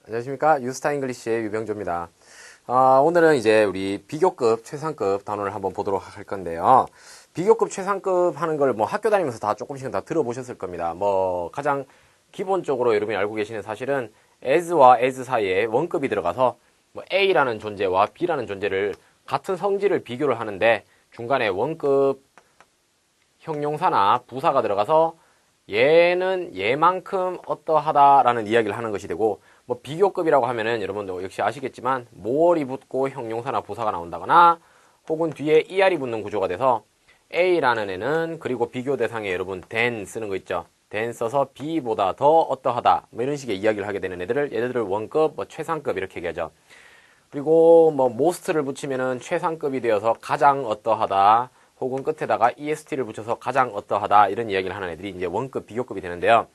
안녕하십니까. 유스타 잉글리시의 유병조입니다. 오늘은 이제 우리 비교급, 최상급 단원을 한번 보도록 할 건데요. 비교급, 최상급 하는 걸 뭐 학교 다니면서 다 조금씩은 다 들어보셨을 겁니다. 뭐 가장 기본적으로 여러분이 알고 계시는 사실은 as와 as 사이에 원급이 들어가서 뭐 a라는 존재와 b라는 존재를 같은 성질을 비교를 하는데 중간에 원급 형용사나 부사가 들어가서 얘는 얘만큼 어떠하다라는 이야기를 하는 것이 되고, 뭐 비교급이라고 하면은 여러분도 역시 아시겠지만 more이 붙고 형용사나 부사가 나온다거나 혹은 뒤에 er이 붙는 구조가 돼서 A라는 애는 그리고 비교 대상에 여러분 than 쓰는 거 있죠. than 써서 B보다 더 어떠하다 뭐 이런 식의 이야기를 하게 되는 얘들을 원급, 뭐 최상급 이렇게 얘기하죠. 그리고 뭐 most를 붙이면은 최상급이 되어서 가장 어떠하다, 혹은 끝에다가 est를 붙여서 가장 어떠하다 이런 이야기를 하는 애들이 이제 원급, 비교급이 되는데요.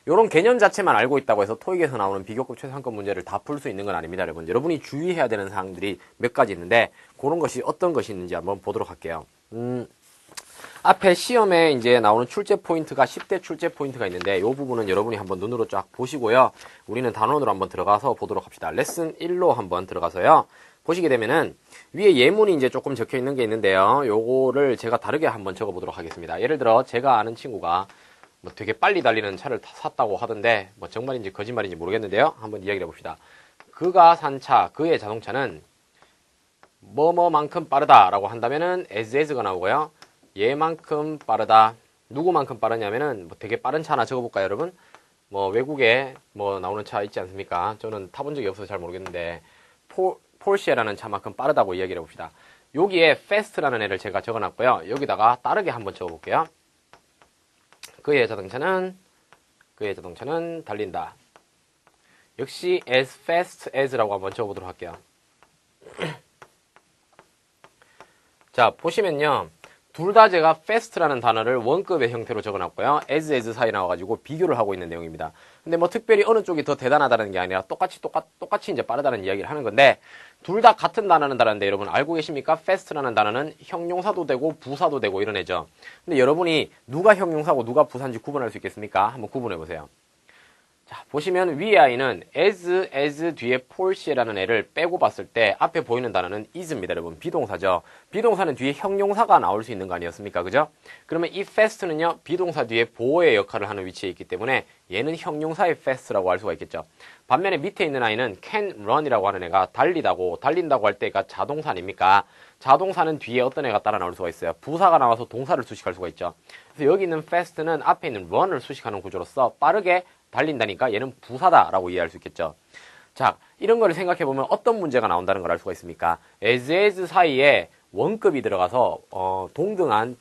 이런 개념 자체만 알고 있다고 해서 토익에서 나오는 비교급, 최상급 문제를 다 풀 수 있는 건 아닙니다, 여러분. 여러분이 주의해야 되는 사항들이 몇 가지 있는데 그런 것이 어떤 것이 있는지 한번 보도록 할게요. 앞에 시험에 이제 나오는 출제 포인트가 10대 출제 포인트가 있는데 이 부분은 여러분이 한번 눈으로 쫙 보시고요. 우리는 단원으로 한번 들어가서 보도록 합시다. 레슨 1로 한번 들어가서요. 보시게 되면은 위에 예문이 이제 조금 적혀 있는 게 있는데요. 요거를 제가 다르게 한번 적어 보도록 하겠습니다. 예를 들어 제가 아는 친구가 뭐 되게 빨리 달리는 차를 샀다고 하던데 뭐 정말인지 거짓말인지 모르겠는데요. 한번 이야기를 해봅시다. 그가 산 차, 그의 자동차는 뭐뭐만큼 빠르다라고 한다면은 as가 나오고요. 얘만큼 빠르다. 누구만큼 빠르냐면은 뭐 되게 빠른 차 하나 적어볼까요, 여러분? 뭐 외국에 뭐 나오는 차 있지 않습니까? 저는 타본 적이 없어서 잘 모르겠는데 폴쉐라는 차만큼 빠르다고 이야기를 해봅시다. 여기에 fast라는 애를 제가 적어놨고요. 여기다가 다르게 한번 적어볼게요. 그의 자동차는 달린다. 역시 as fast as라고 한번 적어보도록 할게요. 자, 보시면요. 둘 다 제가 fast라는 단어를 원급의 형태로 적어놨고요. as 사이 나와가지고 비교를 하고 있는 내용입니다. 근데 뭐 특별히 어느 쪽이 더 대단하다는 게 아니라 똑같이 이제 빠르다는 이야기를 하는 건데, 둘 다 같은 단어는 다른데 여러분 알고 계십니까? fast라는 단어는 형용사도 되고 부사도 되고 이런 애죠. 근데 여러분이 누가 형용사고 누가 부사인지 구분할 수 있겠습니까? 한번 구분해 보세요. 자, 보시면 위의 아이는 as 뒤에 Porsche라는 애를 빼고 봤을 때 앞에 보이는 단어는 is입니다, 여러분. 비동사죠. 비동사는 뒤에 형용사가 나올 수 있는 거 아니었습니까? 그죠? 그러면 이 fast는요, 비동사 뒤에 보호의 역할을 하는 위치에 있기 때문에 얘는 형용사의 fast라고 할 수가 있겠죠. 반면에 밑에 있는 아이는 can run이라고 하는 애가 달린다고 할 때가 자동사 아닙니까? 자동사는 뒤에 어떤 애가 따라 나올 수가 있어요. 부사가 나와서 동사를 수식할 수가 있죠. 그래서 여기 있는 fast는 앞에 있는 run을 수식하는 구조로서 빠르게 달린다니까 얘는 부사다라고 이해할 수 있겠죠. 자, 이런 거를 생각해보면 어떤 문제가 나온다는 걸 알 수가 있습니까? as 사이에 원급이 들어가서 동등한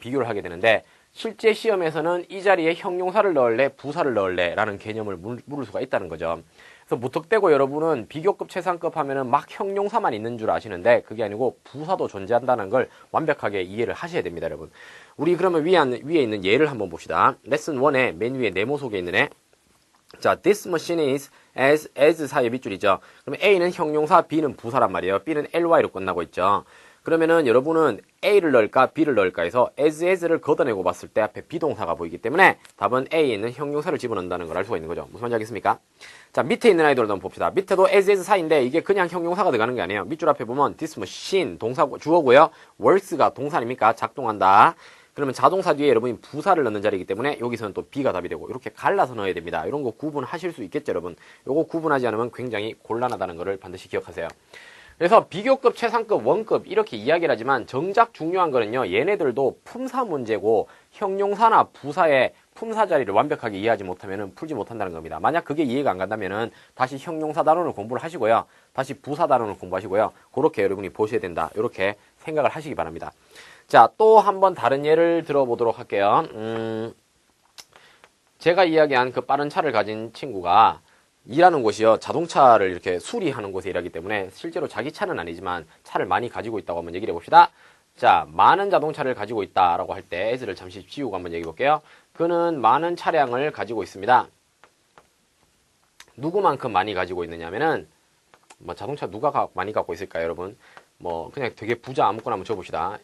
비교를 하게 되는데, 실제 시험에서는 이 자리에 형용사를 넣을래 부사를 넣을래 라는 개념을 물을 수가 있다는 거죠. 그래서 무턱대고 여러분은 비교급, 최상급 하면은 막 형용사만 있는 줄 아시는데 그게 아니고 부사도 존재한다는 걸 완벽하게 이해를 하셔야 됩니다, 여러분. 우리 그러면 위에 있는 예를 한번 봅시다. 레슨 1에 맨 위에 네모 속에 있는 애. 자, this machine is as 사이의 밑줄이죠. 그러면 A는 형용사, B는 부사란 말이에요. B는 ly로 끝나고 있죠. 그러면은 여러분은 A를 넣을까 B를 넣을까 해서 as를 걷어내고 봤을 때 앞에 비동사가 보이기 때문에 답은 A에 있는 형용사를 집어넣는다는 걸 알 수가 있는 거죠. 무슨 말인지 알겠습니까? 자, 밑에 있는 아이들 한번 봅시다. 밑에도 as 사이인데 이게 그냥 형용사가 들어가는 게 아니에요. 밑줄 앞에 보면 this machine 주어고요. works가 동사 아닙니까? 작동한다. 그러면 자동사 뒤에 여러분이 부사를 넣는 자리이기 때문에 여기서는 또 B가 답이 되고 이렇게 갈라서 넣어야 됩니다. 이런 거 구분하실 수 있겠죠, 여러분? 요거 구분하지 않으면 굉장히 곤란하다는 것을 반드시 기억하세요. 그래서 비교급, 최상급, 원급 이렇게 이야기를 하지만 정작 중요한 거는요, 얘네들도 품사 문제고 형용사나 부사의 품사 자리를 완벽하게 이해하지 못하면 풀지 못한다는 겁니다. 만약 그게 이해가 안 간다면은 다시 형용사 단원을 공부를 하시고요, 다시 부사 단원을 공부하시고요, 그렇게 여러분이 보셔야 된다, 이렇게 생각을 하시기 바랍니다. 자, 또 한번 다른 예를 들어보도록 할게요. 제가 이야기한 그 빠른 차를 가진 친구가 일하는 곳이요, 자동차를 이렇게 수리하는 곳에 일하기 때문에 실제로 자기 차는 아니지만 차를 많이 가지고 있다고 한번 얘기를 해봅시다. 자, 많은 자동차를 가지고 있다라고 할 때 as를 잠시 지우고 한번 얘기해 볼게요. 그는 많은 차량을 가지고 있습니다. 누구만큼 많이 가지고 있느냐면은 뭐 자동차 누가 많이 갖고 있을까요, 여러분? 뭐 그냥 되게 부자 아무거나 한번 적어봅시다.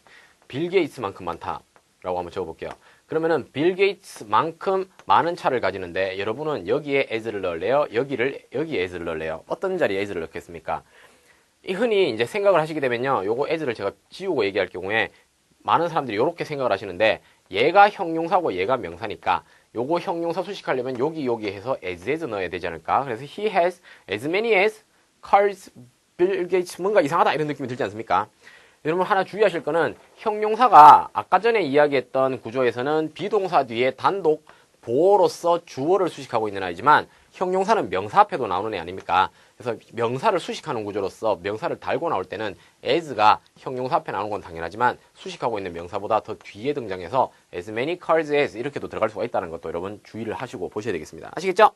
빌 게이츠만큼 많다라고 한번 적어볼게요. 그러면은 빌 게이츠만큼 많은 차를 가지는데 여러분은 여기에 as를 넣을래요? 여기에 as를 넣을래요? 어떤 자리에 as를 넣겠습니까? 흔히 이제 생각을 하시게 되면요. 요거 as를 제가 지우고 얘기할 경우에 많은 사람들이 이렇게 생각을 하시는데 얘가 형용사고 얘가 명사니까 요거 형용사 수식하려면 여기 해서 as 넣어야 되지 않을까? 그래서 he has as many as cars, Bill Gates 뭔가 이상하다 이런 느낌이 들지 않습니까? 여러분 하나 주의하실 거는 형용사가 아까 전에 이야기했던 구조에서는 비동사 뒤에 단독 보어로서 주어를 수식하고 있는 아이지만 형용사는 명사 앞에도 나오는 애 아닙니까? 그래서 명사를 수식하는 구조로서 명사를 달고 나올 때는 as가 형용사 앞에 나오는 건 당연하지만 수식하고 있는 명사보다 더 뒤에 등장해서 as many cars as 이렇게도 들어갈 수가 있다는 것도 여러분 주의를 하시고 보셔야 되겠습니다. 아시겠죠?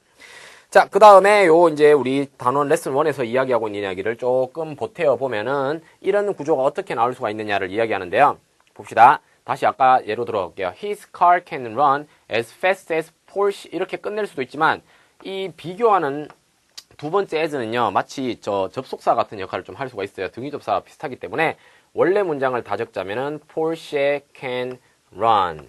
자, 그 다음에 이제 우리 단원 레슨 1에서 이야기하고 있는 이야기를 조금 보태어 보면은 이런 구조가 어떻게 나올 수가 있느냐를 이야기하는데요. 봅시다. 다시 아까 예로 들어볼게요. His car can run as fast as Porsche 이렇게 끝낼 수도 있지만 이 비교하는 두 번째 as는요. 마치 접속사 같은 역할을 좀 할 수가 있어요. 등위 접사와 비슷하기 때문에 원래 문장을 다 적자면은 Porsche can run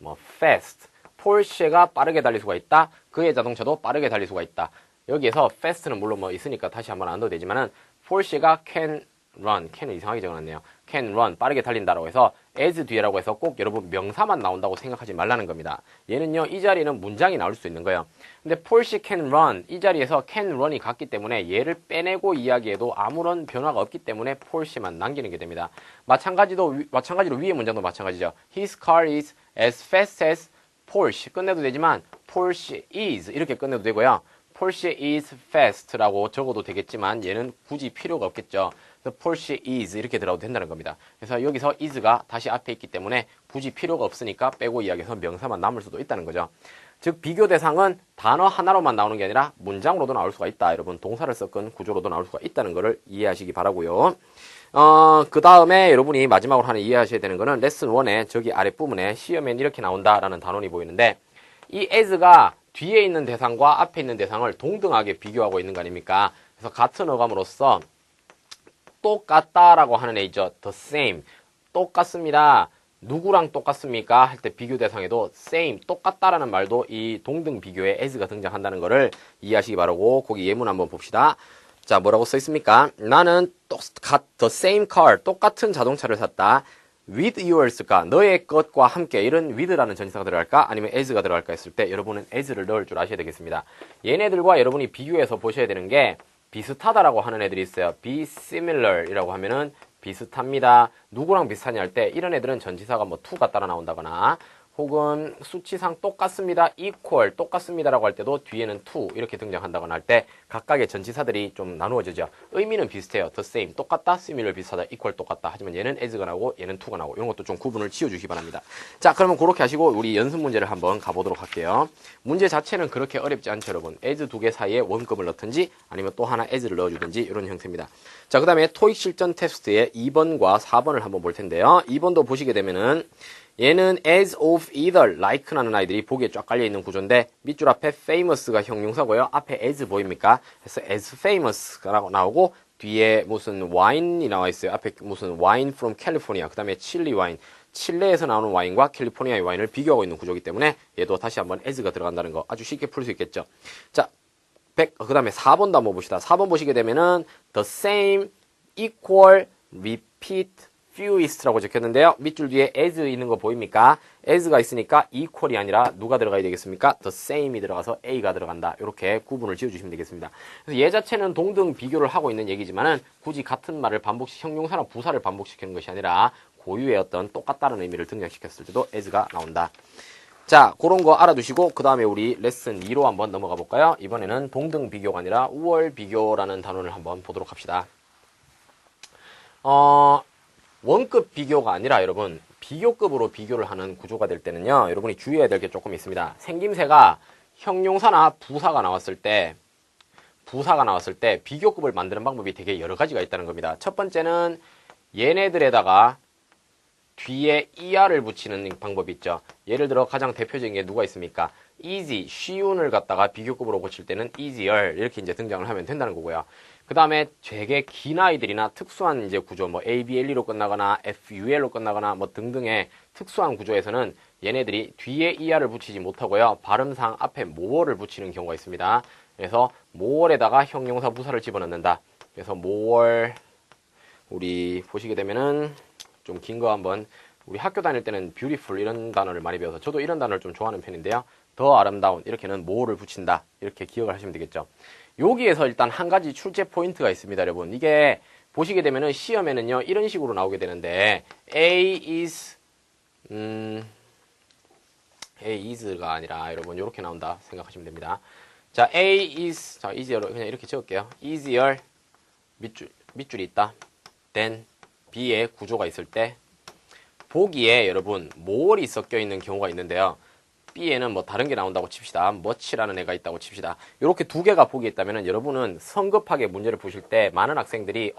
fast. 폴쉐가 빠르게 달릴 수가 있다. 그의 자동차도 빠르게 달릴 수가 있다. 여기에서 fast는 물론 있으니까 다시 한번 안 넣어도 되지만은 폴쉐가 can run, can은 이상하게 적어놨네요. can run, 빠르게 달린다라고 해서 as 뒤에라고 해서 꼭 여러분 명사만 나온다고 생각하지 말라는 겁니다. 얘는요, 이 자리는 문장이 나올 수 있는 거예요. 근데 폴쉐 can run, 이 자리에서 can run이 같기 때문에 얘를 빼내고 이야기해도 아무런 변화가 없기 때문에 폴쉐만 남기는 게 됩니다. 마찬가지로 위의 문장도 마찬가지죠. His car is as fast as Porsche 끝내도 되지만 Porsche is 이렇게 끝내도 되고요. Porsche is fast라고 적어도 되겠지만 얘는 굳이 필요가 없겠죠. 그래서 Porsche is 이렇게 들어도 된다는 겁니다. 그래서 여기서 is가 다시 앞에 있기 때문에 굳이 필요가 없으니까 빼고 이야기해서 명사만 남을 수도 있다는 거죠. 즉 비교 대상은 단어 하나로만 나오는 게 아니라 문장으로도 나올 수가 있다. 여러분 동사를 섞은 구조로도 나올 수가 있다는 것을 이해하시기 바라고요. 그 다음에 여러분이 마지막으로 하나 이해하셔야 되는 거는 레슨 1의 저기 아랫부분에 시험엔 이렇게 나온다라는 단원이 보이는데 이 as가 뒤에 있는 대상과 앞에 있는 대상을 동등하게 비교하고 있는 거 아닙니까? 그래서 같은 어감으로써 똑같다라고 하는 애죠. the same. 똑같습니다. 누구랑 똑같습니까? 할 때 비교 대상에도 same, 똑같다라는 말도 이 동등 비교에 as가 등장한다는 것을 이해하시기 바라고 거기 예문 한번 봅시다. 자, 뭐라고 써 있습니까? 나는 the same car, 똑같은 자동차를 샀다. with yours가 너의 것과 함께 이런 with라는 전치사가 들어갈까? 아니면 as가 들어갈까 했을 때 여러분은 as를 넣을 줄 아셔야 되겠습니다. 얘네들과 여러분이 비교해서 보셔야 되는 게 비슷하다라고 하는 애들이 있어요. be similar 이라고 하면은 비슷합니다. 누구랑 비슷하냐 할 때 이런 애들은 전치사가 to가 따라 나온다거나 혹은 수치상 똑같습니다. equal, 똑같습니다라고 할 때도 뒤에는 to 이렇게 등장한다거나 할 때 각각의 전치사들이 좀 나누어지죠. 의미는 비슷해요. the same, 똑같다, similar 비슷하다, equal 똑같다. 하지만 얘는 as가 나오고 얘는 to가 나오고 이런 것도 좀 구분을 지어주시기 바랍니다. 자, 그러면 그렇게 하시고 우리 연습 문제를 한번 가보도록 할게요. 문제 자체는 그렇게 어렵지 않죠, 여러분. as 두 개 사이에 원급을 넣든지 아니면 또 하나 as를 넣어주든지 이런 형태입니다. 자, 그 다음에 토익 실전 테스트의 2번과 4번을 한번 볼 텐데요. 2번도 보시게 되면은 얘는 as of either, like라는 아이들이 보기에 쫙 깔려있는 구조인데 밑줄 앞에 famous가 형용사고요. 앞에 as 보입니까? 그래서 as famous가 나오고 뒤에 무슨 wine이 나와 있어요. 앞에 무슨 wine from California, 그 다음에 chili wine, 칠레에서 나오는 와인과 캘리포니아의 와인을 비교하고 있는 구조이기 때문에 얘도 다시 한번 as가 들어간다는 거 아주 쉽게 풀 수 있겠죠. 자, 그 다음에 4번도 한번 봅시다. 4번 보시게 되면은 the same, equal, repeat, fewest라고 적혔는데요. 밑줄 뒤에 as 있는 거 보입니까? as가 있으니까 equal이 아니라 누가 들어가야 되겠습니까? the same이 들어가서 a가 들어간다. 이렇게 구분을 지어주시면 되겠습니다. 그래서 얘 자체는 동등 비교를 하고 있는 얘기지만은 굳이 같은 말을 형용사나 부사를 반복시키는 것이 아니라 고유의 어떤 똑같다는 의미를 등장시켰을 때도 as가 나온다. 자, 그런 거 알아두시고 그 다음에 우리 레슨 2로 한번 넘어가 볼까요? 이번에는 동등 비교가 아니라 우월 비교라는 단원을 한번 보도록 합시다. 원급 비교가 아니라 여러분 비교급으로 비교를 하는 구조가 될 때는요, 여러분이 주의해야 될 게 조금 있습니다. 생김새가 형용사나 부사가 나왔을 때 비교급을 만드는 방법이 되게 여러 가지가 있다는 겁니다. 첫 번째는 얘네들에다가 뒤에 er를 붙이는 방법이 있죠. 예를 들어 가장 대표적인 게 누가 있습니까? easy, 쉬운을 갖다가 비교급으로 고칠 때는 easier 이렇게 이제 등장을 하면 된다는 거고요. 그 다음에 되게 긴 아이들이나 특수한 이제 구조, 뭐 ABLE로 끝나거나 FUL로 끝나거나 뭐 등등의 특수한 구조에서는 얘네들이 뒤에 ER을 붙이지 못하고요. 발음상 앞에 more를 붙이는 경우가 있습니다. 그래서 more에다가 형용사 부사를 집어넣는다. 그래서 more, 우리 보시게 되면은 좀 긴 거 한번, 우리 학교 다닐 때는 beautiful 이런 단어를 많이 배워서 저도 이런 단어를 좀 좋아하는 편인데요. 더 아름다운, 이렇게는 more를 붙인다. 이렇게 기억을 하시면 되겠죠. 여기에서 일단 한 가지 출제 포인트가 있습니다, 여러분. 이게 보시게 되면은 시험에는요, 이런 식으로 나오게 되는데, A is가 아니라, 여러분, 이렇게 나온다 생각하시면 됩니다. 자, 자, easier로 그냥 이렇게 적을게요. easier, 밑줄이 있다. then, B의 구조가 있을 때, 보기에 여러분, more이 섞여 있는 경우가 있는데요. B에는 뭐 다른 게 나온다고 칩시다. much라는 애가 있다고 칩시다. 이렇게 두 개가 보기에 있다면 여러분은 성급하게 문제를 푸실 때 많은 학생들이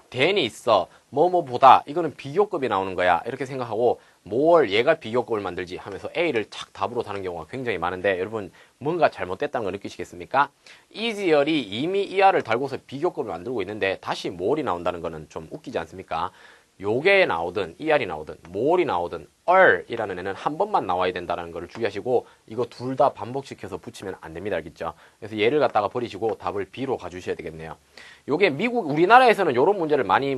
than이 있어. 뭐뭐보다 이거는 비교급이 나오는 거야. 이렇게 생각하고 뭘 얘가 비교급을 만들지 하면서 A를 착 답으로 다는 경우가 굉장히 많은데 여러분 뭔가 잘못됐다는 거 느끼시겠습니까? easier이 이미 ER을 달고서 비교급을 만들고 있는데 다시 more이 나온다는 거는 좀 웃기지 않습니까? 요게 나오든 ER이 나오든 more이 나오든 i라는 애는 한 번만 나와야 된다는 걸 주의하시고 이거 둘 다 반복시켜서 붙이면 안 됩니다. 알겠죠? 그래서 얘를 갖다가 버리시고 답을 B로 가주셔야 되겠네요. 요게 우리나라에서는 요런 문제를 많이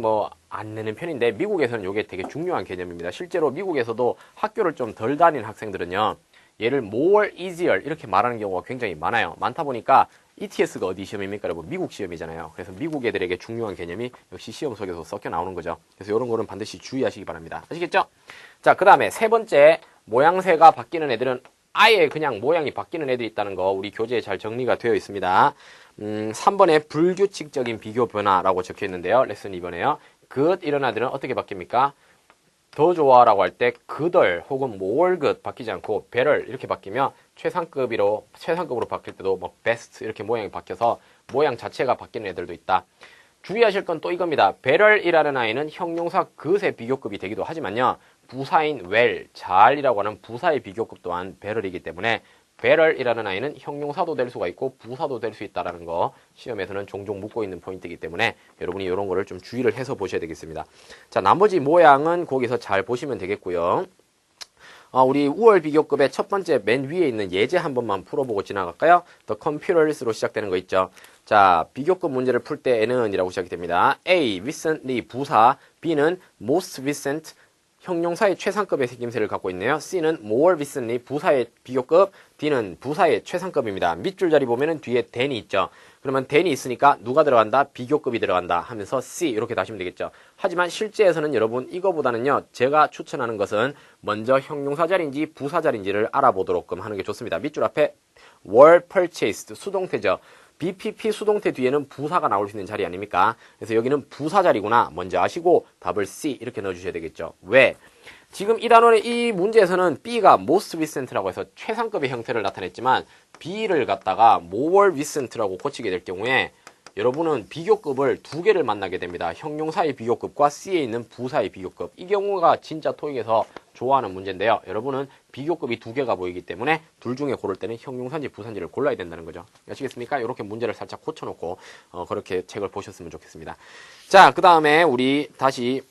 안 내는 편인데 미국에서는 요게 되게 중요한 개념입니다. 실제로 미국에서도 학교를 좀 덜 다닌 학생들은요. 얘를 more easier 이렇게 말하는 경우가 굉장히 많아요. 많다 보니까 ETS가 어디 시험입니까? 여러분 미국 시험이잖아요. 그래서 미국 애들에게 중요한 개념이 역시 시험 속에서 섞여 나오는 거죠. 그래서 이런 거는 반드시 주의하시기 바랍니다. 아시겠죠? 자, 그 다음에 세 번째, 모양새가 바뀌는 애들은 아예 그냥 모양이 바뀌는 애들이 있다는 거 우리 교재에 잘 정리가 되어 있습니다. 3번에 불규칙적인 비교 변화라고 적혀 있는데요. 레슨 2번에요. 이런 애들은 어떻게 바뀝니까? 더 좋아라고 할 때 그덜 혹은 more good 바뀌지 않고 better 이렇게 바뀌면 최상급으로 바뀔 때도 뭐 best 이렇게 모양이 바뀌어서 모양 자체가 바뀌는 애들도 있다. 주의하실 건 또 이겁니다. better이라는 아이는 형용사 good의 비교급이 되기도 하지만요. 부사인 well, 잘이라고 하는 부사의 비교급 또한 better이기 때문에 better이라는 아이는 형용사도 될 수가 있고 부사도 될 수 있다는 거 시험에서는 종종 묻고 있는 포인트이기 때문에 여러분이 이런 거를 좀 주의를 해서 보셔야 되겠습니다. 자, 나머지 모양은 거기서 잘 보시면 되겠고요. 우리 우월 비교급의 첫 번째 맨 위에 있는 예제 한 번만 풀어보고 지나갈까요? The computers로 시작되는 거 있죠. 자, 비교급 문제를 풀 때에는 이라고 시작이 됩니다. A, recently 부사, B는 most recent 형용사의 최상급의 생김새를 갖고 있네요. C는 more recently 부사의 비교급, D는 부사의 최상급입니다. 밑줄 자리 보면은 뒤에 than이 있죠. 그러면 than이 있으니까 누가 들어간다? 비교급이 들어간다 하면서 C 이렇게 다시면 되겠죠. 하지만 실제에서는 여러분 이거보다는요. 제가 추천하는 것은 먼저 형용사 자리인지 부사 자리인지를 알아보도록 하는 게 좋습니다. 밑줄 앞에 were purchased 수동태죠. BPP 수동태 뒤에는 부사가 나올 수 있는 자리 아닙니까? 그래서 여기는 부사 자리구나 먼저 아시고 답을 C 이렇게 넣어주셔야 되겠죠. 왜? 지금 이 단원의 이 문제에서는 B가 most recent라고 해서 최상급의 형태를 나타냈지만 B를 갖다가 more recent라고 고치게 될 경우에 여러분은 비교급을 두 개를 만나게 됩니다. 형용사의 비교급과 C에 있는 부사의 비교급. 이 경우가 진짜 토익에서 좋아하는 문제인데요. 여러분은 비교급이 두 개가 보이기 때문에 둘 중에 고를 때는 형용사인지 부사인지를 골라야 된다는 거죠. 아시겠습니까? 이렇게 문제를 살짝 고쳐놓고 그렇게 책을 보셨으면 좋겠습니다. 자, 그 다음에 우리 다시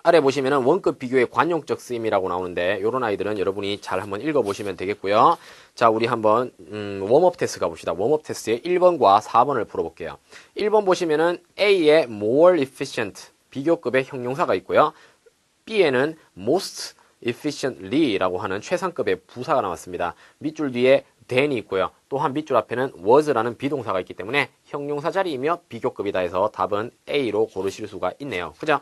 아래 보시면은 원급 비교의 관용적 쓰임이라고 나오는데 이런 아이들은 여러분이 잘 한번 읽어보시면 되겠고요. 자, 우리 한번 웜업 테스트 가봅시다. 웜업 테스트의 1번과 4번을 풀어볼게요. 1번 보시면은 A에 more efficient 비교급의 형용사가 있고요. B에는 most efficiently라고 하는 최상급의 부사가 나왔습니다. 밑줄 뒤에 than이 있고요. 또한 밑줄 앞에는 was라는 비동사가 있기 때문에 형용사 자리이며 비교급이다 해서 답은 A로 고르실 수가 있네요. 그죠?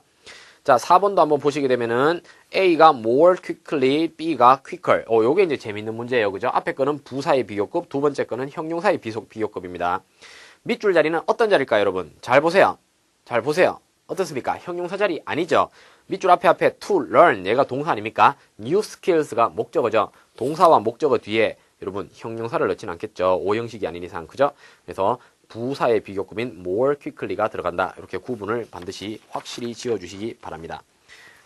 자, 4번도 한번 보시게 되면은 A가 more quickly, B가 quicker. 요게 이제 재밌는 문제예요. 그죠? 앞에 거는 부사의 비교급, 두 번째 거는 형용사의 비교급입니다. 밑줄 자리는 어떤 자리일까요, 여러분? 잘 보세요. 잘 보세요. 어떻습니까? 형용사 자리 아니죠? 밑줄 앞에 to learn, 얘가 동사 아닙니까? new skills가 목적어죠. 동사와 목적어 뒤에 여러분 형용사를 넣지는 않겠죠. 오형식이 아닌 이상. 그죠? 그래서 부사의 비교급인 more quickly가 들어간다. 이렇게 구분을 반드시 확실히 지어주시기 바랍니다.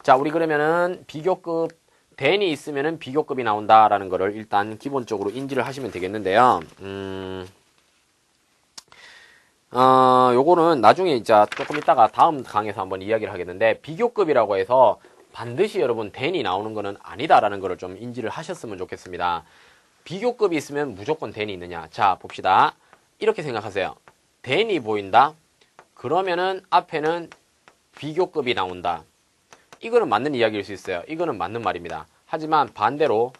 자, 우리 그러면은 비교급 than이 있으면은 비교급이 나온다라는 거를 일단 기본적으로 인지를 하시면 되겠는데요. 요거는 나중에 이제 조금 있다가 다음 강에서 한번 이야기를 하겠는데, 비교급이라고 해서 반드시 여러분 than이 나오는 거는 아니다라는 거를 좀 인지를 하셨으면 좋겠습니다. 비교급이 있으면 무조건 than이 있느냐? 자, 봅시다. 이렇게 생각하세요. than이 보인다? 그러면은 앞에는 비교급이 나온다. 이거는 맞는 이야기일 수 있어요. 이거는 맞는 말입니다. 하지만 반대로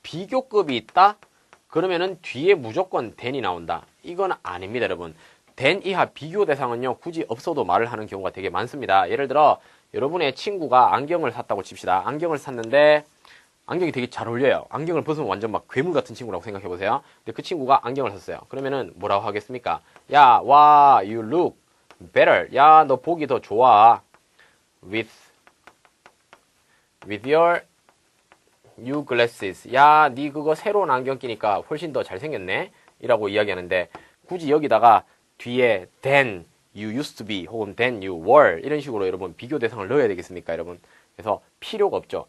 비교급이 있다? 그러면은 뒤에 무조건 than이 나온다. 이건 아닙니다, 여러분. than 이하 비교 대상은요, 굳이 없어도 말을 하는 경우가 되게 많습니다. 예를 들어 여러분의 친구가 안경을 샀다고 칩시다. 안경을 샀는데 안경이 되게 잘 어울려요. 안경을 벗으면 완전 막 괴물 같은 친구라고 생각해보세요. 근데 그 친구가 안경을 샀어요. 그러면은 뭐라고 하겠습니까? 야, 와, you look better. 야, 너 보기 더 좋아. with your new glasses. 야, 니 그거 새로운 안경 끼니까 훨씬 더 잘생겼네? 이라고 이야기하는데, 굳이 여기다가 뒤에 than you used to be 혹은 than you were 이런 식으로 여러분 비교 대상을 넣어야 되겠습니까, 여러분? 그래서 필요가 없죠.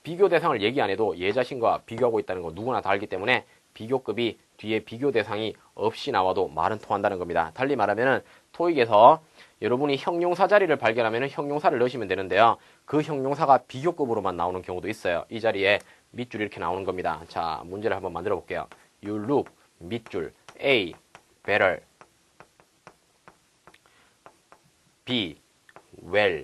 비교 대상을 얘기 안 해도 얘 자신과 비교하고 있다는 거 누구나 다 알기 때문에 비교급이 뒤에 비교 대상이 없이 나와도 말은 통한다는 겁니다. 달리 말하면은 토익에서 여러분이 형용사 자리를 발견하면 형용사를 넣으시면 되는데요. 그 형용사가 비교급으로만 나오는 경우도 있어요. 이 자리에 밑줄 이렇게 나오는 겁니다. 자, 문제를 한번 만들어 볼게요. You look, 밑줄, A, better, B, well.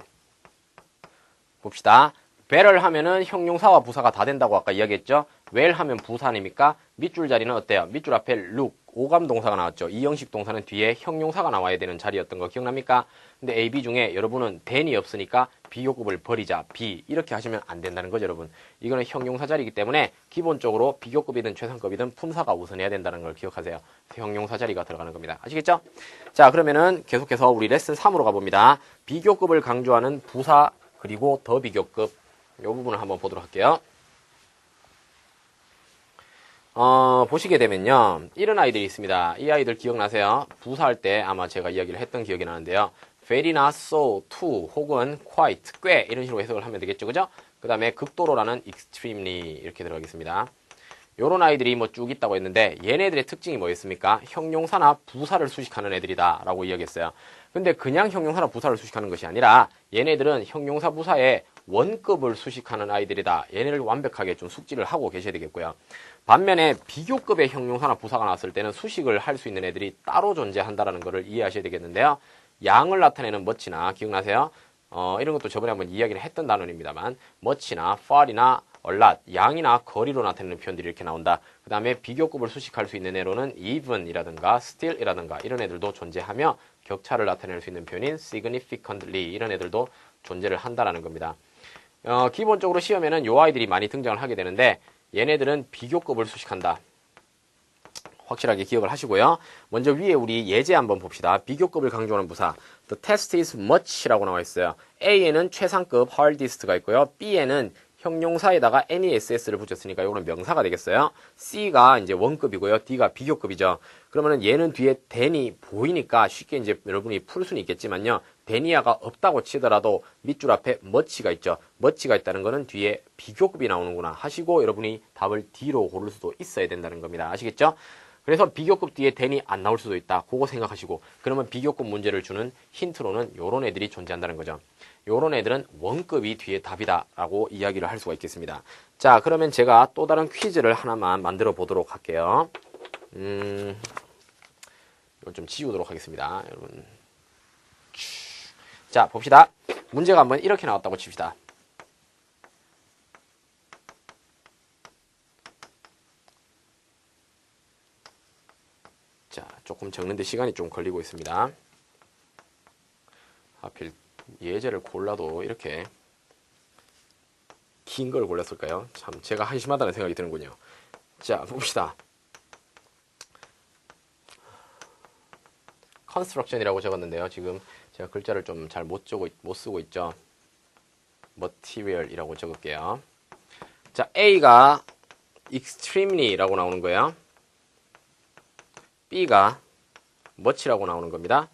봅시다. better 하면은 형용사와 부사가 다 된다고 아까 이야기했죠? well 하면 부사 아닙니까? 밑줄 자리는 어때요? 밑줄 앞에 look, 오감 동사가 나왔죠? 이 형식 동사는 뒤에 형용사가 나와야 되는 자리였던 거 기억납니까? 근데 A, B 중에 여러분은 than이 없으니까 비교급을 버리자, B 이렇게 하시면 안 된다는 거죠, 여러분. 이거는 형용사 자리이기 때문에 기본적으로 비교급이든 최상급이든 품사가 우선해야 된다는 걸 기억하세요. 형용사 자리가 들어가는 겁니다. 아시겠죠? 자, 그러면은 계속해서 우리 레슨 3으로 가봅니다. 비교급을 강조하는 부사 그리고 더 비교급 이 부분을 한번 보도록 할게요. 보시게 되면요. 이런 아이들이 있습니다. 이 아이들 기억나세요? 부사할 때 아마 제가 이야기를 했던 기억이 나는데요. very나 so, to 혹은 quite, 꽤 이런 식으로 해석을 하면 되겠죠. 그죠? 그 다음에 극도로라는 extremely 이렇게 들어가겠습니다. 요런 아이들이 뭐 쭉 있다고 했는데 얘네들의 특징이 뭐였습니까? 형용사나 부사를 수식하는 애들이다 라고 이야기했어요. 근데 그냥 형용사나 부사를 수식하는 것이 아니라 얘네들은 형용사 부사의 원급을 수식하는 아이들이다. 얘네를 완벽하게 좀 숙지를 하고 계셔야 되겠고요. 반면에 비교급의 형용사나 부사가 나왔을 때는 수식을 할 수 있는 애들이 따로 존재한다는 것을 이해하셔야 되겠는데요. 양을 나타내는 much나 기억나세요? 이런 것도 저번에 한번 이야기를 했던 단원입니다만 much나 far이나 a lot, 양이나 거리로 나타내는 표현들이 이렇게 나온다. 그 다음에 비교급을 수식할 수 있는 애로는 even이라든가 still이라든가 이런 애들도 존재하며 격차를 나타낼 수 있는 표현인 significantly 이런 애들도 존재를 한다라는 겁니다. 기본적으로 시험에는 요 아이들이 많이 등장을 하게 되는데 얘네들은 비교급을 수식한다. 확실하게 기억을 하시고요. 먼저 위에 우리 예제 한번 봅시다. 비교급을 강조하는 부사. The test is much라고 나와 있어요. A에는 최상급 hardest가 있고요. B에는 형용사에다가 NESS를 붙였으니까 이거는 명사가 되겠어요. C가 이제 원급이고요. D가 비교급이죠. 그러면은 얘는 뒤에 than이 보이니까 쉽게 이제 여러분이 풀 수는 있겠지만요. than이야가 없다고 치더라도 밑줄 앞에 much가 있죠. much가 있다는 거는 뒤에 비교급이 나오는구나 하시고 여러분이 답을 D로 고를 수도 있어야 된다는 겁니다. 아시겠죠? 그래서 비교급 뒤에 than이 안 나올 수도 있다. 그거 생각하시고 그러면 비교급 문제를 주는 힌트로는 요런 애들이 존재한다는 거죠. 요런 애들은 원급이 뒤에 답이다 라고 이야기를 할 수가 있겠습니다. 자, 그러면 제가 또 다른 퀴즈를 하나만 만들어 보도록 할게요. 이건 좀 지우도록 하겠습니다. 여러분. 자, 봅시다. 문제가 한번 이렇게 나왔다고 칩시다. 자, 조금 적는데 시간이 좀 걸리고 있습니다. 하필 예제를 골라도 이렇게 긴 걸 골랐을까요? 참 제가 한심하다는 생각이 드는군요. 자, 봅시다. construction이라고 적었는데요. 지금 제가 글자를 좀 잘 못 쓰고 있죠. material이라고 적을게요. 자, A가 extremely라고 나오는 거예요. B가 much라고 나오는 겁니다.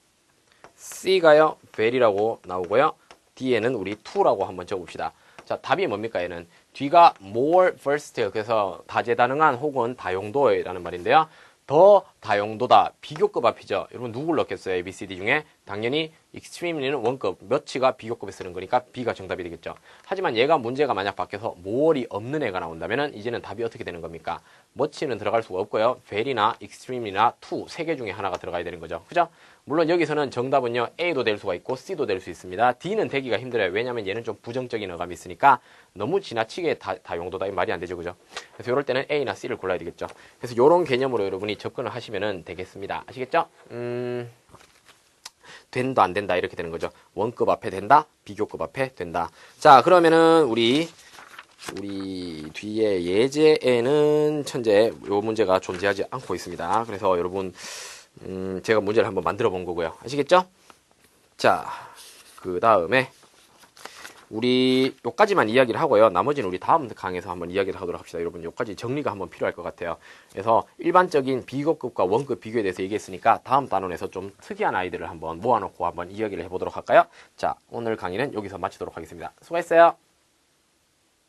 C가요, very라고 나오고요. D에는 우리 to라고 한번 적어봅시다. 자, 답이 뭡니까? 얘는 뒤가 more versed, 그래서 다재다능한 혹은 다용도라는 말인데요. 더 다용도다, 비교급 앞이죠. 여러분 누굴 넣겠어요? A, B, C, D 중에? 당연히 extremely는 원급, 몇치가 비교급에 쓰는 거니까 B가 정답이 되겠죠. 하지만 얘가 문제가 만약 바뀌어서 more이 없는 애가 나온다면 이제는 답이 어떻게 되는 겁니까? much는 들어갈 수가 없고요. very나 extremely나 to, 세 개 중에 하나가 들어가야 되는 거죠. 그죠? 물론 여기서는 정답은요, A도 될 수가 있고 C도 될 수 있습니다. D는 되기가 힘들어요. 왜냐면 얘는 좀 부정적인 어감이 있으니까 너무 지나치게 다용도다, 이 말이 안 되죠. 그죠? 그래서 이럴 때는 A나 C를 골라야 되겠죠. 그래서 이런 개념으로 여러분이 접근을 하시면 되겠습니다. 아시겠죠? 된다, 안 된다, 이렇게 되는 거죠. 원급 앞에 된다, 비교급 앞에 된다. 자, 그러면은 우리 뒤에 예제에는 현재 요 문제가 존재하지 않고 있습니다. 그래서 여러분, 제가 문제를 한번 만들어 본 거고요. 아시겠죠? 자, 그 다음에 우리 요까지만 이야기를 하고요. 나머지는 우리 다음 강에서 한번 이야기를 하도록 합시다. 여러분, 요까지 정리가 한번 필요할 것 같아요. 그래서 일반적인 비교급과 원급 비교에 대해서 얘기했으니까 다음 단원에서 좀 특이한 아이들을 한번 모아놓고 한번 이야기를 해보도록 할까요? 자, 오늘 강의는 여기서 마치도록 하겠습니다. 수고했어요.